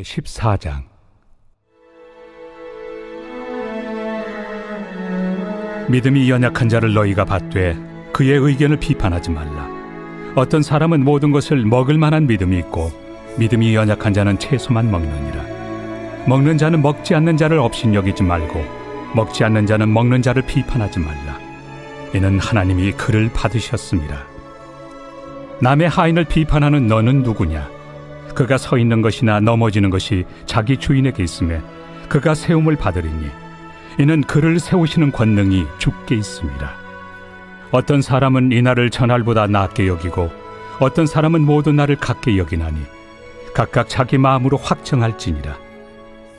제14장. 믿음이 연약한 자를 너희가 받되 그의 의견을 비판하지 말라. 어떤 사람은 모든 것을 먹을 만한 믿음이 있고 믿음이 연약한 자는 채소만 먹느니라. 먹는 자는 먹지 않는 자를 업신여기지 말고 먹지 않는 자는 먹는 자를 비판하지 말라. 이는 하나님이 그를 받으셨습니다. 남의 하인을 비판하는 너는 누구냐? 그가 서 있는 것이나 넘어지는 것이 자기 주인에게 있음에 그가 세움을 받으리니 이는 그를 세우시는 권능이 주께 있습니다. 어떤 사람은 이 날을 전날보다 낮게 여기고 어떤 사람은 모든 날을 같게 여기나니 각각 자기 마음으로 확정할지니라.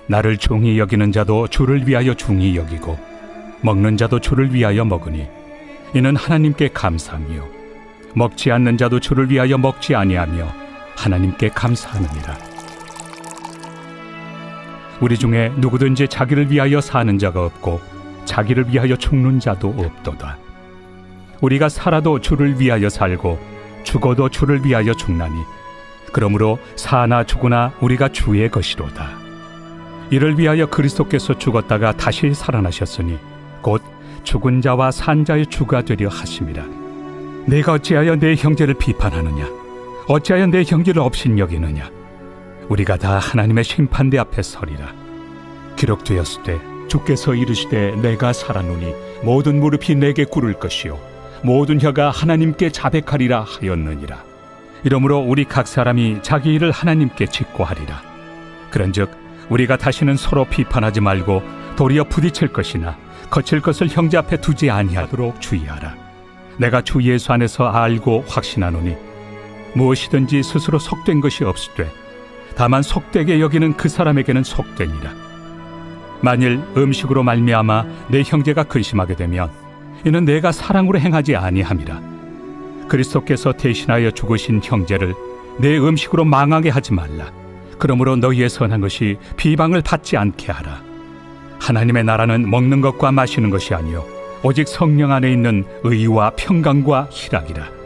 나를 중히 여기는 자도 주를 위하여 중히 여기고 먹는 자도 주를 위하여 먹으니 이는 하나님께 감사하며 먹지 않는 자도 주를 위하여 먹지 아니하며 하나님께 감사하느니라. 우리 중에 누구든지 자기를 위하여 사는 자가 없고 자기를 위하여 죽는 자도 없도다. 우리가 살아도 주를 위하여 살고 죽어도 주를 위하여 죽나니 그러므로 사나 죽으나 우리가 주의 것이로다. 이를 위하여 그리스도께서 죽었다가 다시 살아나셨으니 곧 죽은 자와 산 자의 주가 되려 하심이라. 내가 어찌하여 내 형제를 비판하느냐? 어찌하여 내 형제를 업신여기느냐? 우리가 다 하나님의 심판대 앞에 서리라. 기록되었으되 주께서 이르시되 내가 살아노니 모든 무릎이 내게 꿇을 것이요 모든 혀가 하나님께 자백하리라 하였느니라. 이러므로 우리 각 사람이 자기 일을 하나님께 직고하리라. 그런즉 우리가 다시는 서로 비판하지 말고 도리어 부딪힐 것이나 거칠 것을 형제 앞에 두지 아니하도록 주의하라. 내가 주 예수 안에서 알고 확신하노니 무엇이든지 스스로 속된 것이 없으되 다만 속되게 여기는 그 사람에게는 속되니라. 만일 음식으로 말미암아 내 형제가 근심하게 되면 이는 내가 사랑으로 행하지 아니함이라. 그리스도께서 대신하여 죽으신 형제를 내 음식으로 망하게 하지 말라. 그러므로 너희의 선한 것이 비방을 받지 않게 하라. 하나님의 나라는 먹는 것과 마시는 것이 아니요 오직 성령 안에 있는 의와 평강과 희락이라.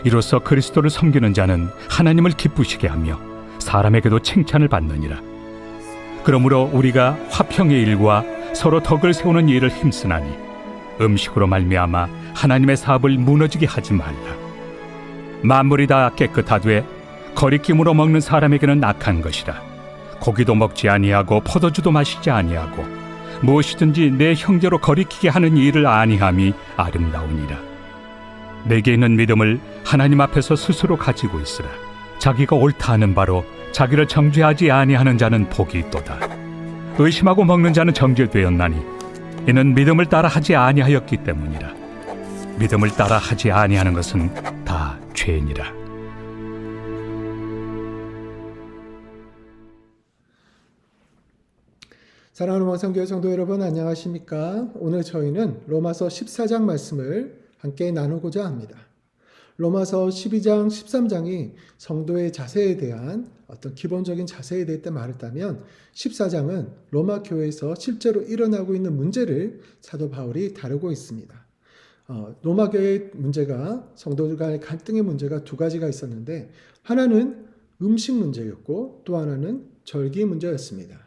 이로써 그리스도를 섬기는 자는 하나님을 기쁘시게 하며 사람에게도 칭찬을 받느니라. 그러므로 우리가 화평의 일과 서로 덕을 세우는 일을 힘쓰나니 음식으로 말미암아 하나님의 사업을 무너지게 하지 말라. 만물이 다 깨끗하되 거리낌으로 먹는 사람에게는 악한 것이라. 고기도 먹지 아니하고 포도주도 마시지 아니하고 무엇이든지 내 형제로 거리키게 하는 일을 아니함이 아름다우니라. 내게 있는 믿음을 하나님 앞에서 스스로 가지고 있으라. 자기가 옳다 하는 바로 자기를 정죄하지 아니하는 자는 복이 있도다. 의심하고 먹는 자는 정죄되었나니 이는 믿음을 따라 하지 아니하였기 때문이라. 믿음을 따라 하지 아니하는 것은 다 죄니라. 사랑하는 왕성교회 성도 여러분, 안녕하십니까? 오늘 저희는 로마서 14장 말씀을 함께 나누고자 합니다. 로마서 12장, 13장이 성도의 자세에 대한 어떤 기본적인 자세에 대해 말했다면 14장은 로마 교회에서 실제로 일어나고 있는 문제를 사도 바울이 다루고 있습니다. 로마 교회의 문제가, 성도들 간의 갈등의 문제가 두 가지가 있었는데 하나는 음식 문제였고 또 하나는 절기 문제였습니다.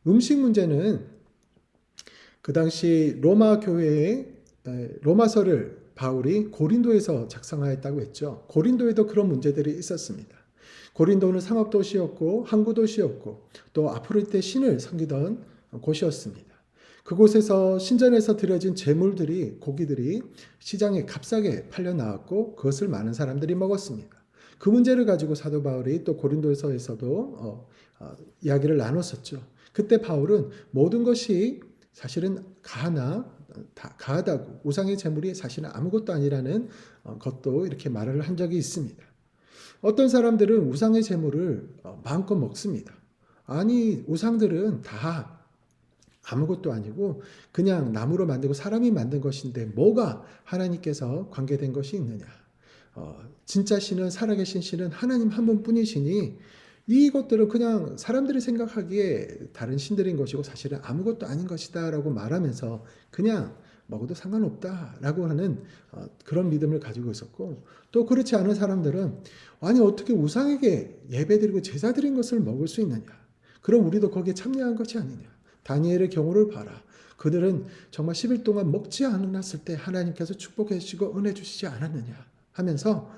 음식 문제는 그 당시 로마 교회의 로마서를 바울이 고린도에서 작성하였다고 했죠. 고린도에도 그런 문제들이 있었습니다. 고린도는 상업도시였고 항구도시였고 또 아프로디테 신을 섬기던 곳이었습니다. 그곳에서 신전에서 드려진 제물들이, 고기들이 시장에 값싸게 팔려 나왔고 그것을 많은 사람들이 먹었습니다. 그 문제를 가지고 사도 바울이 또 고린도에서도 이야기를 나눴었죠. 그때 바울은 모든 것이 사실은 가하다고, 우상의 제물이 사실은 아무것도 아니라는 것도 이렇게 말을 한 적이 있습니다. 어떤 사람들은 우상의 제물을 마음껏 먹습니다. 아니, 우상들은 다 아무것도 아니고 그냥 나무로 만들고 사람이 만든 것인데 뭐가 하나님께서 관계된 것이 있느냐. 진짜 신은, 살아계신 신은 하나님 한 분뿐이시니 이것들은 그냥 사람들이 생각하기에 다른 신들인 것이고 사실은 아무것도 아닌 것이다 라고 말하면서 그냥 먹어도 상관없다라고 하는 그런 믿음을 가지고 있었고, 또 그렇지 않은 사람들은 아니 어떻게 우상에게 예배드리고 제사드린 것을 먹을 수 있느냐, 그럼 우리도 거기에 참여한 것이 아니냐. 다니엘의 경우를 봐라. 그들은 정말 10일 동안 먹지 않았을 때 하나님께서 축복해 주시고 은혜 주시지 않았느냐 하면서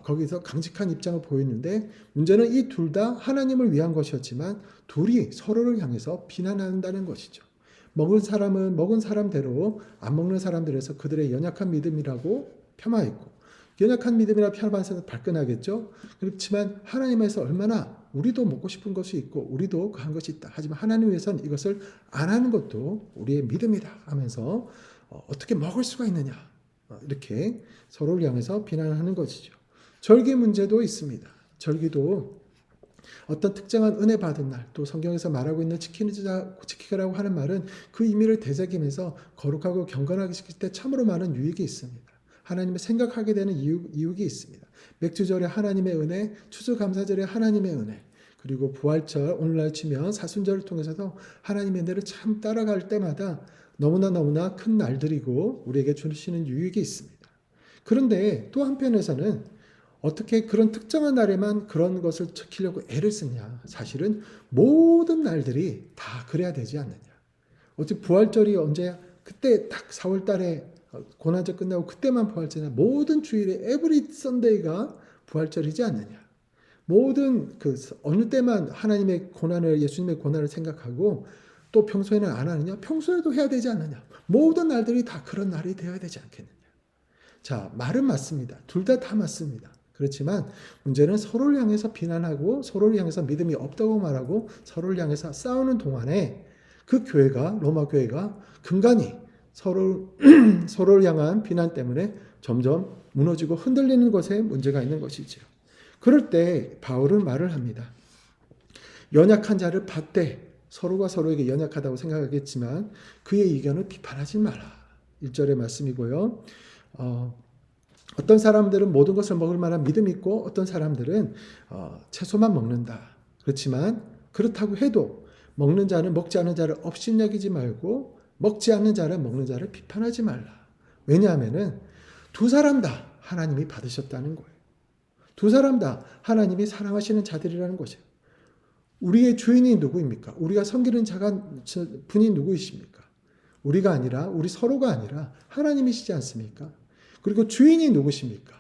거기서 강직한 입장을 보였는데, 문제는 이 둘 다 하나님을 위한 것이었지만 둘이 서로를 향해서 비난한다는 것이죠. 먹은 사람은 먹은 사람대로, 안 먹는 사람들에서 그들의 연약한 믿음이라고 폄하했고, 연약한 믿음이라 폄하해서 발끈하겠죠. 그렇지만 하나님에서 얼마나 우리도 먹고 싶은 것이 있고 우리도 그 한 것이 있다. 하지만 하나님 위해서는 이것을 안 하는 것도 우리의 믿음이다 하면서 어떻게 먹을 수가 있느냐, 이렇게 서로를 향해서 비난하는 것이죠. 절기 문제도 있습니다. 절기도 어떤 특정한 은혜 받은 날, 또 성경에서 말하고 있는 지키라고 하는 말은 그 의미를 되새기면서 거룩하고 경건하게 지킬 때 참으로 많은 유익이 있습니다. 하나님을 생각하게 되는 이유가 있습니다. 맥주절에 하나님의 은혜, 추수감사절에 하나님의 은혜, 그리고 부활절, 오늘날 치면 사순절을 통해서도 하나님의 은혜를 참 따라갈 때마다 너무나 큰 날들이고 우리에게 주시는 유익이 있습니다. 그런데 또 한편에서는 어떻게 그런 특정한 날에만 그런 것을 지키려고 애를 쓰냐. 사실은 모든 날들이 다 그래야 되지 않느냐. 어떻게 부활절이 언제야? 그때 딱 4월 달에 고난절 끝나고 그때만 부활절이냐. 모든 주일에 에브리 선데이가 부활절이지 않느냐. 모든 어느 때만 하나님의 고난을, 예수님의 고난을 생각하고 또 평소에는 안 하느냐? 평소에도 해야 되지 않느냐. 모든 날들이 다 그런 날이 되어야 되지 않겠느냐. 자, 말은 맞습니다. 둘 다 맞습니다. 그렇지만 문제는 서로를 향해서 비난하고 서로를 향해서 믿음이 없다고 말하고 서로를 향해서 싸우는 동안에 그 교회가, 로마 교회가 근간이 서로를 향한 비난 때문에 점점 무너지고 흔들리는 것에 문제가 있는 것이지요. 그럴 때 바울은 말을 합니다. 연약한 자를 받되, 서로가 서로에게 연약하다고 생각하겠지만 그의 의견을 비판하지 마라. 1절의 말씀이고요. 어떤 사람들은 모든 것을 먹을 만한 믿음이 있고 어떤 사람들은 채소만 먹는다. 그렇지만 그렇다고 해도 먹는 자는 먹지 않는 자를 업신여기지 말고 먹지 않는 자는 먹는 자를 비판하지 말라. 왜냐하면은 두 사람 다 하나님이 받으셨다는 거예요. 두 사람 다 하나님이 사랑하시는 자들이라는 것이에요. 우리의 주인이 누구입니까? 우리가 섬기는 분이 누구이십니까? 우리가 아니라, 우리 서로가 아니라 하나님이시지 않습니까? 그리고 주인이 누구십니까?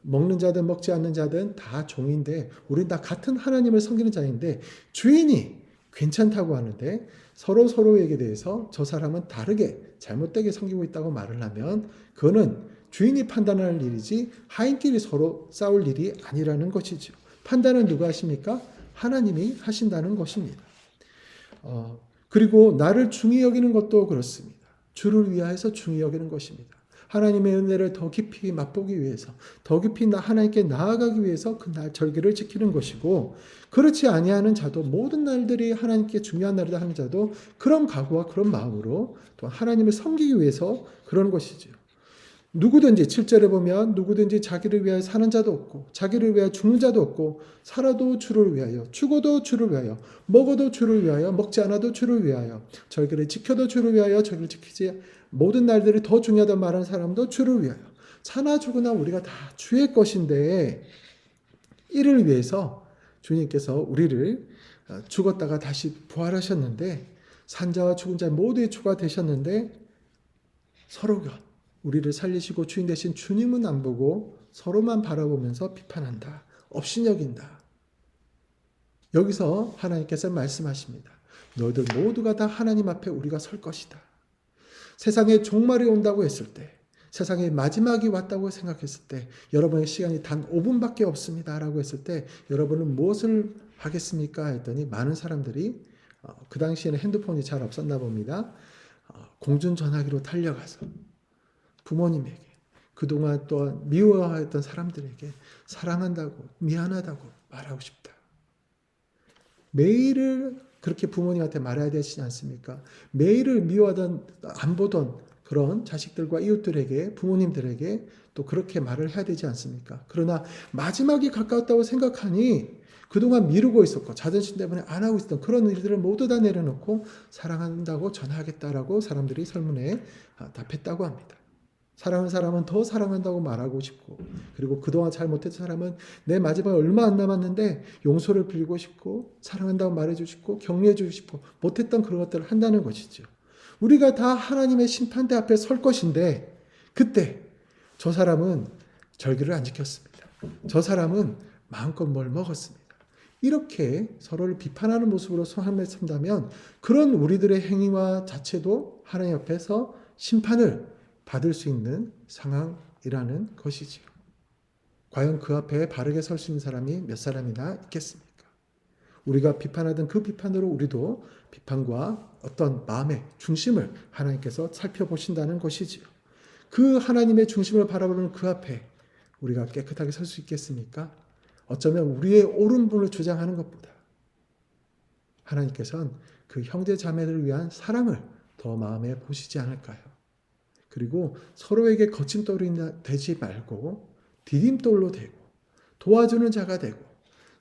먹는 자든 먹지 않는 자든 다 종인데 우린 다 같은 하나님을 섬기는 자인데, 주인이 괜찮다고 하는데 서로에게 대해서 저 사람은 다르게 잘못되게 섬기고 있다고 말을 하면 그거는 주인이 판단할 일이지 하인끼리 서로 싸울 일이 아니라는 것이죠. 판단은 누가 하십니까? 하나님이 하신다는 것입니다. 그리고 나를 중히 여기는 것도 그렇습니다. 주를 위하여서 중히 여기는 것입니다. 하나님의 은혜를 더 깊이 맛보기 위해서, 더 깊이 하나님께 나아가기 위해서 그 날 절기를 지키는 것이고, 그렇지 아니하는 자도, 모든 날들이 하나님께 중요한 날이다 하는 자도 그런 각오와 그런 마음으로 또 하나님을 섬기기 위해서 그런 것이죠. 누구든지 7절에 보면 누구든지 자기를 위하여 사는 자도 없고 자기를 위하여 죽는 자도 없고, 살아도 주를 위하여, 죽어도 주를 위하여, 먹어도 주를 위하여, 먹지 않아도 주를 위하여, 절기를 지켜도 주를 위하여, 절기를 지키지 모든 날들이 더 중요하다고 말하는 사람도 주를 위하여. 사나 죽으나 우리가 다 주의 것인데, 이를 위해서 주님께서 우리를 죽었다가 다시 부활하셨는데, 산자와 죽은 자 모두의 주가 되셨는데, 서로가 우리를 살리시고 주인 되신 주님은 안 보고 서로만 바라보면서 비판한다. 업신여긴다. 여기서 하나님께서 말씀하십니다. 너희들 모두가 다 하나님 앞에 우리가 설 것이다. 세상에 종말이 온다고 했을 때, 세상에 마지막이 왔다고 생각했을 때, 여러분의 시간이 단 5분밖에 없습니다 라고 했을 때 여러분은 무엇을 하겠습니까? 했더니 많은 사람들이 그 당시에는 핸드폰이 잘 없었나 봅니다. 공중전화기로 달려가서 부모님에게, 그동안 또한 미워했던 사람들에게 사랑한다고, 미안하다고 말하고 싶다. 매일을 그렇게 부모님한테 말해야 되지 않습니까? 매일을 미워하던, 안 보던 그런 자식들과 이웃들에게, 부모님들에게 또 그렇게 말을 해야 되지 않습니까? 그러나 마지막이 가까웠다고 생각하니 그동안 미루고 있었고 자존심 때문에 안 하고 있었던 그런 일들을 모두 다 내려놓고 사랑한다고 전하겠다라고 사람들이 설문에 답했다고 합니다. 사랑하는 사람은 더 사랑한다고 말하고 싶고, 그리고 그동안 잘 못했던 사람은 내 마지막에 얼마 안 남았는데 용서를 빌고 싶고, 사랑한다고 말해주고 싶고, 격려해주고 싶고, 못했던 그런 것들을 한다는 것이죠. 우리가 다 하나님의 심판대 앞에 설 것인데, 그때 저 사람은 절기를 안 지켰습니다. 저 사람은 마음껏 뭘 먹었습니다. 이렇게 서로를 비판하는 모습으로 삶을 산다면 그런 우리들의 행위와 자체도 하나님 앞에서 심판을 받을 수 있는 상황이라는 것이지요. 과연 그 앞에 바르게 설 수 있는 사람이 몇 사람이나 있겠습니까? 우리가 비판하던 그 비판으로 우리도 비판과 어떤 마음의 중심을 하나님께서 살펴보신다는 것이지요. 그 하나님의 중심을 바라보는 그 앞에 우리가 깨끗하게 설 수 있겠습니까? 어쩌면 우리의 옳은 분을 주장하는 것보다 하나님께서는 그 형제 자매를 위한 사랑을 더 마음에 보시지 않을까요? 그리고 서로에게 거침돌이 되지 말고 디딤돌로 되고 도와주는 자가 되고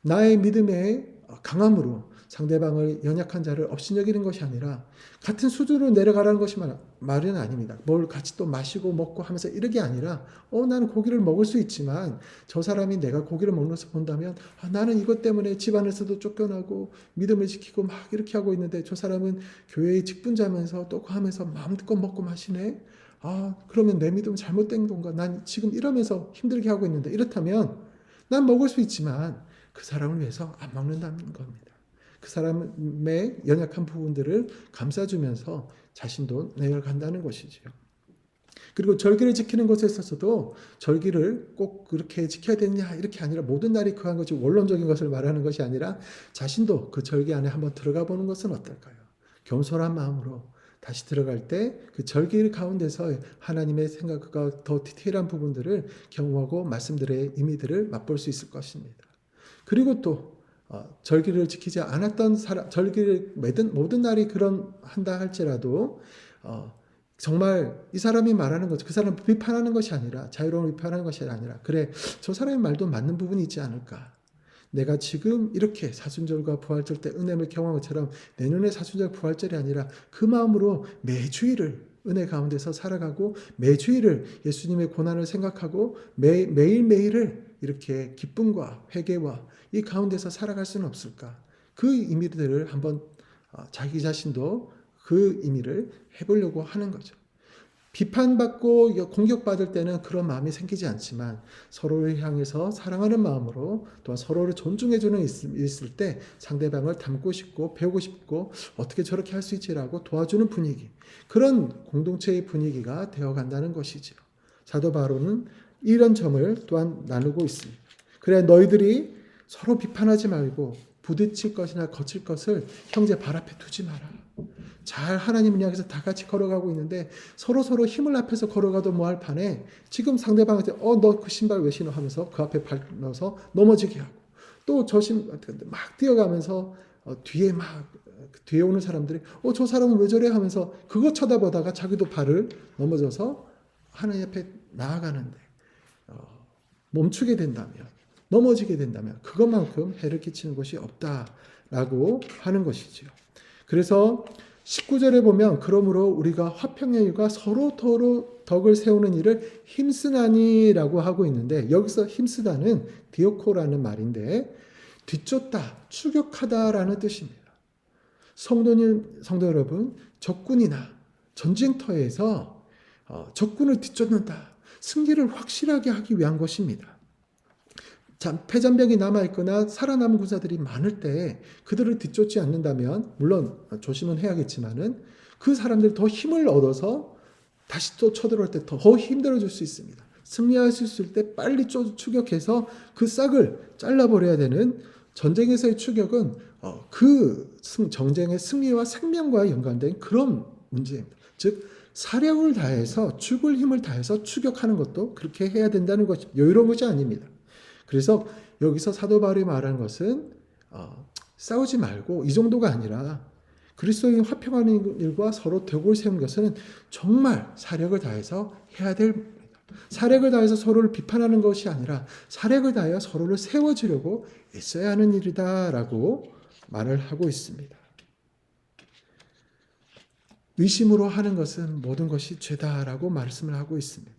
나의 믿음의 강함으로 상대방을 연약한 자를 업신여기는 것이 아니라 같은 수준으로 내려가라는 것이 말은 아닙니다. 뭘 같이 또 마시고 먹고 하면서 이런 게 아니라 나는 고기를 먹을 수 있지만 저 사람이 내가 고기를 먹는 것을 본다면 나는 이것 때문에 집안에서도 쫓겨나고 믿음을 지키고 막 이렇게 하고 있는데 저 사람은 교회의 직분자면서 또 하면서 마음껏 먹고 마시네. 그러면 내 믿음은 잘못된 건가? 난 지금 이러면서 힘들게 하고 있는데 이렇다면 난 먹을 수 있지만 그 사람을 위해서 안 먹는다는 겁니다. 그 사람의 연약한 부분들을 감싸주면서 자신도 내려간다는 것이지요. 그리고 절기를 지키는 것에 있어서도 절기를 꼭 그렇게 지켜야 되느냐 이렇게 아니라 모든 날이 그한 것이 원론적인 것을 말하는 것이 아니라 자신도 그 절기 안에 한번 들어가 보는 것은 어떨까요? 겸손한 마음으로 다시 들어갈 때 그 절기 가운데서 하나님의 생각과 더 디테일한 부분들을 경험하고 말씀들의 의미들을 맛볼 수 있을 것입니다. 그리고 또 절기를 지키지 않았던 사람, 절기를 모든 날이 그런 한다 할지라도 정말 이 사람이 말하는 것, 그 사람을 비판하는 것이 아니라 자유로움을 비판하는 것이 아니라 그래 저 사람의 말도 맞는 부분이 있지 않을까. 내가 지금 이렇게 사순절과 부활절 때 은혜를 경험한 것처럼 내년의 사순절 부활절이 아니라 그 마음으로 매주일을 은혜 가운데서 살아가고 매주일을 예수님의 고난을 생각하고 매일매일을 이렇게 기쁨과 회개와 이 가운데서 살아갈 수는 없을까? 그 의미들을 한번 자기 자신도 그 의미를 해보려고 하는 거죠. 비판받고 공격받을 때는 그런 마음이 생기지 않지만 서로를 향해서 사랑하는 마음으로 또한 서로를 존중해주는 있을 때 상대방을 닮고 싶고 배우고 싶고 어떻게 저렇게 할 수 있지라고 도와주는 분위기, 그런 공동체의 분위기가 되어간다는 것이죠. 사도 바울은 이런 점을 또한 나누고 있습니다. 그래 너희들이 서로 비판하지 말고 부딪힐 것이나 거칠 것을 형제 발 앞에 두지 마라. 잘 하나님을 향해서 다 같이 걸어가고 있는데 서로 힘을 합해서 걸어가도 뭐할 판에 지금 상대방한테 너 그 신발 왜 신어 하면서 그 앞에 발 넣어서 넘어지게 하고 또 저 신발 막 뛰어가면서 뒤에 오는 사람들이 저 사람은 왜 저래 하면서 그거 쳐다보다가 자기도 발을 넘어져서 하나님 앞에 나아가는데 멈추게 된다면 넘어지게 된다면 그것만큼 해를 끼치는 것이 없다라고 하는 것이지요. 그래서 19절에 보면 그러므로 우리가 화평의 일과 서로 덕을 세우는 일을 힘쓰나니라고 하고 있는데 여기서 힘쓰다는 디오코라는 말인데 뒤쫓다, 추격하다라는 뜻입니다. 성도 여러분, 적군이나 전쟁터에서 적군을 뒤쫓는다, 승리를 확실하게 하기 위한 것입니다. 패잔병이 남아있거나 살아남은 군사들이 많을 때 그들을 뒤쫓지 않는다면 물론 조심은 해야겠지만은 그 사람들이 더 힘을 얻어서 다시 또 쳐들어올 때 더 힘들어질 수 있습니다. 승리할 수 있을 때 빨리 추격해서 그 싹을 잘라버려야 되는 전쟁에서의 추격은 그 전쟁의 승리와 생명과 연관된 그런 문제입니다. 즉 사력을 다해서 죽을 힘을 다해서 추격하는 것도 그렇게 해야 된다는 것이 여유로운 것이 아닙니다. 그래서 여기서 사도 바울이 말하는 것은 싸우지 말고 이 정도가 아니라 그리스도인 화평하는 일과 서로 덕을 세우는 것은 정말 사력을 다해서 해야 됩니다. 사력을 다해서 서로를 비판하는 것이 아니라 사력을 다하여 서로를 세워주려고 애써야 하는 일이다라고 말을 하고 있습니다. 의심으로 하는 것은 모든 것이 죄다라고 말씀을 하고 있습니다.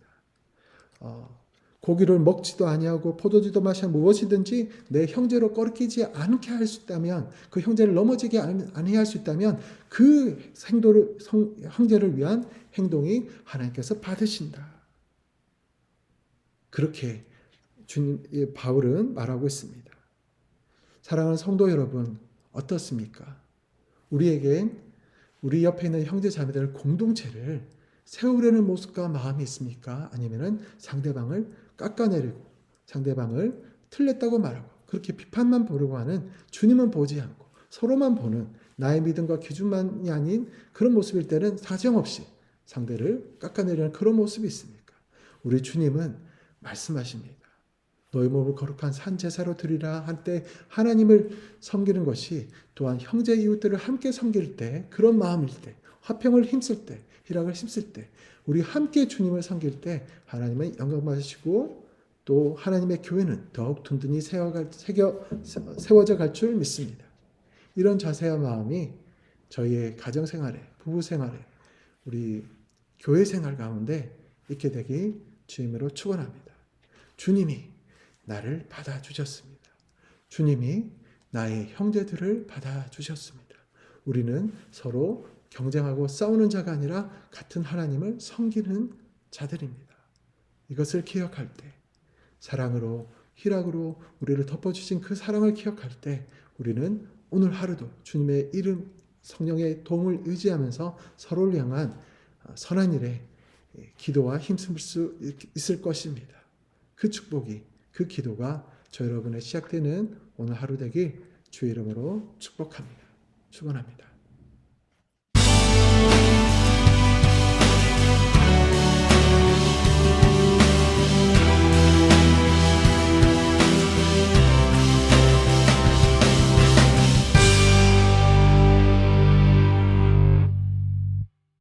고기를 먹지도 아니하고 포도주도 마시면 무엇이든지 내 형제로 꺼리끼지 않게 할 수 있다면, 그 형제를 넘어지게 아니할 수 있다면 그 형제를 위한 행동이 하나님께서 받으신다. 그렇게 바울은 말하고 있습니다. 사랑하는 성도 여러분, 어떻습니까? 우리에겐 우리 옆에 있는 형제 자매들 공동체를 세우려는 모습과 마음이 있습니까? 아니면은 상대방을 깎아내리고 상대방을 틀렸다고 말하고 그렇게 비판만 보려고 하는, 주님은 보지 않고 서로만 보는 나의 믿음과 기준만이 아닌 그런 모습일 때는 사정없이 상대를 깎아내리는 그런 모습이 있습니까? 우리 주님은 말씀하십니다. 너희 몸을 거룩한 산 제사로 드리라 한때 하나님을 섬기는 것이 또한 형제 이웃들을 함께 섬길 때, 그런 마음일 때, 화평을 힘쓸 때, 희락을 힘쓸 때, 우리 함께 주님을 섬길 때 하나님은 영광 받으시고 또 하나님의 교회는 더욱 든든히 세워져 갈 줄 믿습니다. 이런 자세와 마음이 저희의 가정생활에, 부부생활에, 우리 교회생활 가운데 있게 되기 주님으로 축원합니다. 주님이 나를 받아주셨습니다. 주님이 나의 형제들을 받아주셨습니다. 우리는 서로 경쟁하고 싸우는 자가 아니라 같은 하나님을 섬기는 자들입니다. 이것을 기억할 때, 사랑으로, 희락으로 우리를 덮어주신 그 사랑을 기억할 때 우리는 오늘 하루도 주님의 이름, 성령의 도움을 의지하면서 서로를 향한 선한 일에 기도와 힘쓸 수 있을 것입니다. 그 축복이, 그 기도가 저 여러분의 시작되는 오늘 하루 되길 주의 이름으로 축복합니다. 축원합니다.